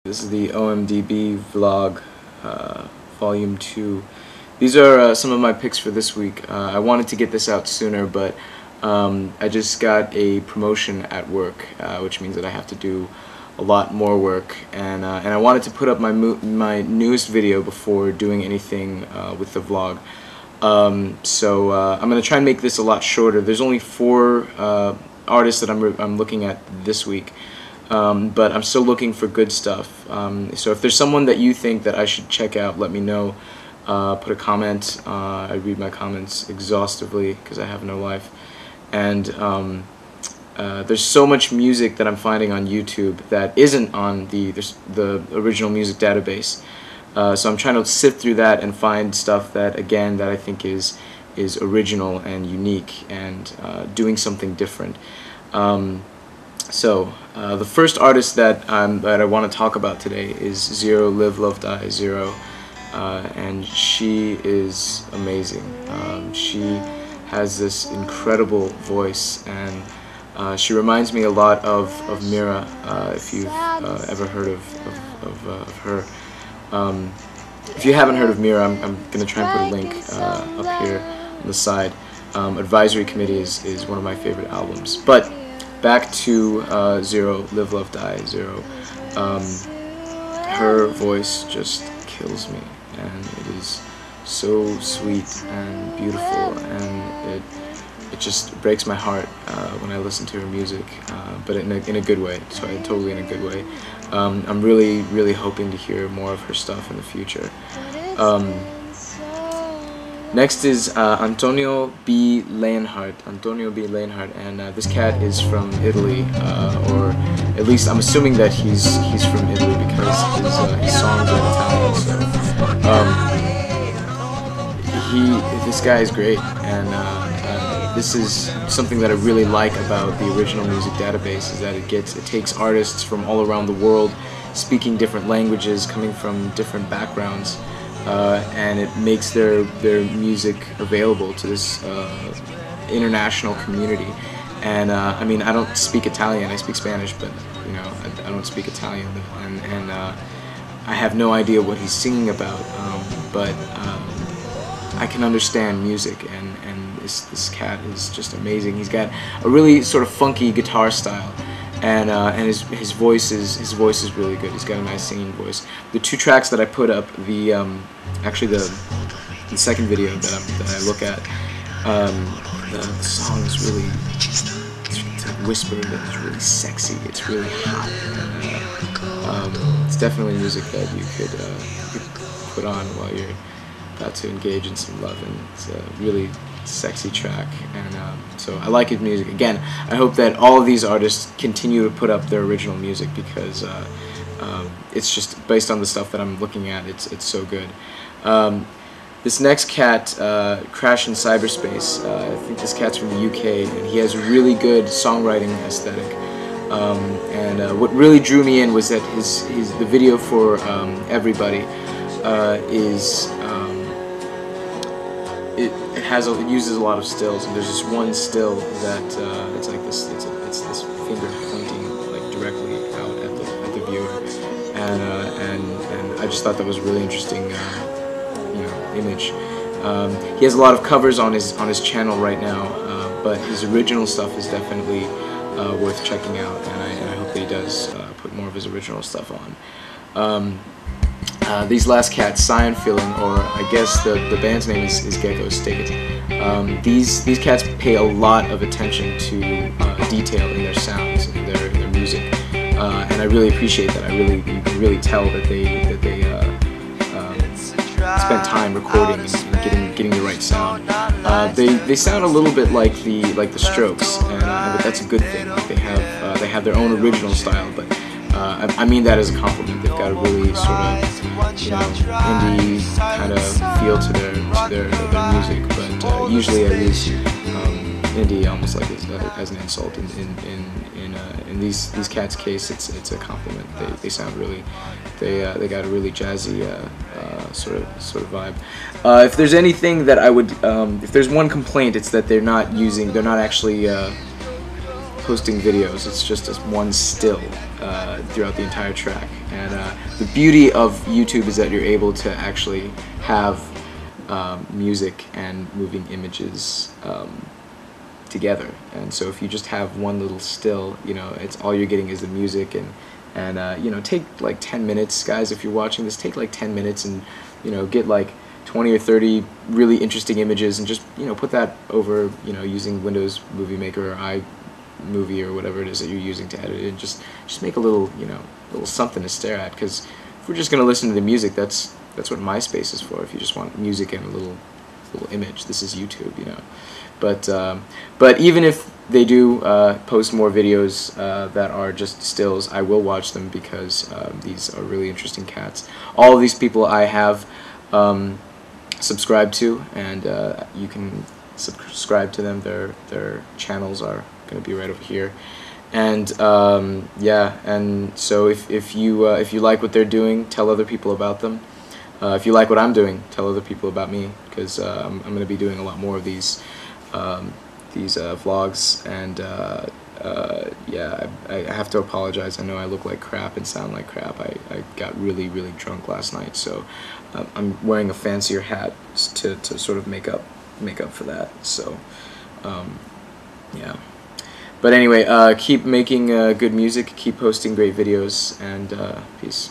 This is the OMDB vlog, volume 2. These are some of my picks for this week. I wanted to get this out sooner, but I just got a promotion at work, which means that I have to do a lot more work, and I wanted to put up my newest video before doing anything with the vlog. So I'm going to try and make this a lot shorter. There's only 4 artists that I'm looking at this week. But I'm still looking for good stuff. So if there's someone that you think that I should check out, let me know. Put a comment. I read my comments exhaustively because I have no life. And there's so much music that I'm finding on YouTube that isn't on the original music database. So I'm trying to sift through that and find stuff that, again, that I think is original and unique and doing something different. So the first artist that I want to talk about today is Zero Live Love Die Zero, and she is amazing. She has this incredible voice, and she reminds me a lot of Mirah, if you've ever heard of her. If you haven't heard of Mirah, I'm going to try and put a link up here on the side. Advisory Committee is one of my favorite albums. But back to Zero Live Love Die Zero. Her voice just kills me, and it is so sweet and beautiful, and it just breaks my heart when I listen to her music, but in a good way. So totally in a good way. I'm really hoping to hear more of her stuff in the future. Next is AntonioBLeonhardt. AntonioBLeonhardt, and this cat is from Italy, or at least I'm assuming that he's from Italy because his songs are Italian. So this guy is great, and this is something that I really like about the original music database, is that it takes artists from all around the world, speaking different languages, coming from different backgrounds. And it makes their music available to this international community. And I mean, I don't speak Italian. I speak Spanish, but you know, I don't speak Italian, and I have no idea what he's singing about. But I can understand music, and this cat is just amazing. He's got a really sort of funky guitar style. And his voice is really good. He's got a nice singing voice. The 2 tracks that I put up, actually the second video that I look at, the song is really, it's like whispered, and it's really sexy. It's really hot. And, it's definitely music that you could put on while you're about to engage in some love, and it's a really sexy track, and so I like his music. Again, I hope that all of these artists continue to put up their original music, because it's just based on the stuff that I'm looking at, it's so good. This next cat, crashincyberspace, I think this cat's from the UK, and he has a really good songwriting aesthetic. And what really drew me in was that the video for Everybody is it uses a lot of stills, and there's this one still that it's like this. It's this finger pointing like directly out at the viewer, and I just thought that was a really interesting, image. He has a lot of covers on his channel right now, but his original stuff is definitely worth checking out, and I hope that he does put more of his original stuff on. These last cats, Sionfeeling, or I guess the band's name is Gecko State. These cats pay a lot of attention to detail in their sounds and their music, and I really appreciate that. You can really tell that they spent time recording and getting the right sound. They sound a little bit like the Strokes, but that's a good thing. Like they have their own original style, but I mean that as a compliment. They've got a really sort of indie kind of feel to their music, but usually I use indie almost like as an insult. In these cats' case, it's a compliment. They sound really, they got a really jazzy sort of vibe. If there's anything that I would, if there's one complaint, it's that they're not actually posting videos. It's just as one still throughout the entire track. And the beauty of YouTube is that you're able to actually have music and moving images together. And so if you just have one little still, you know, it's all you're getting is the music. And you know, take like 10 minutes, guys. If you're watching this, take like 10 minutes and, you know, get like 20 or 30 really interesting images and just, you know, put that over, you know, using Windows Movie Maker or iMovie or whatever it is that you're using to edit it. And just make a little, you know, little something to stare at. Because if we're just gonna listen to the music, that's what MySpace is for. If you just want music and a little image, this is YouTube, you know. But even if they do post more videos that are just stills, I will watch them because these are really interesting cats. All of these people I have subscribed to, and you can subscribe to them. Their channels are going to be right over here. And yeah, and so if you like what they're doing, tell other people about them. If you like what I'm doing, tell other people about me, because I'm going to be doing a lot more of these vlogs. And yeah, I have to apologize. I know I look like crap and sound like crap. I got really drunk last night, so I'm wearing a fancier hat to sort of make up for that. So yeah. But anyway, keep making good music, keep posting great videos, and peace.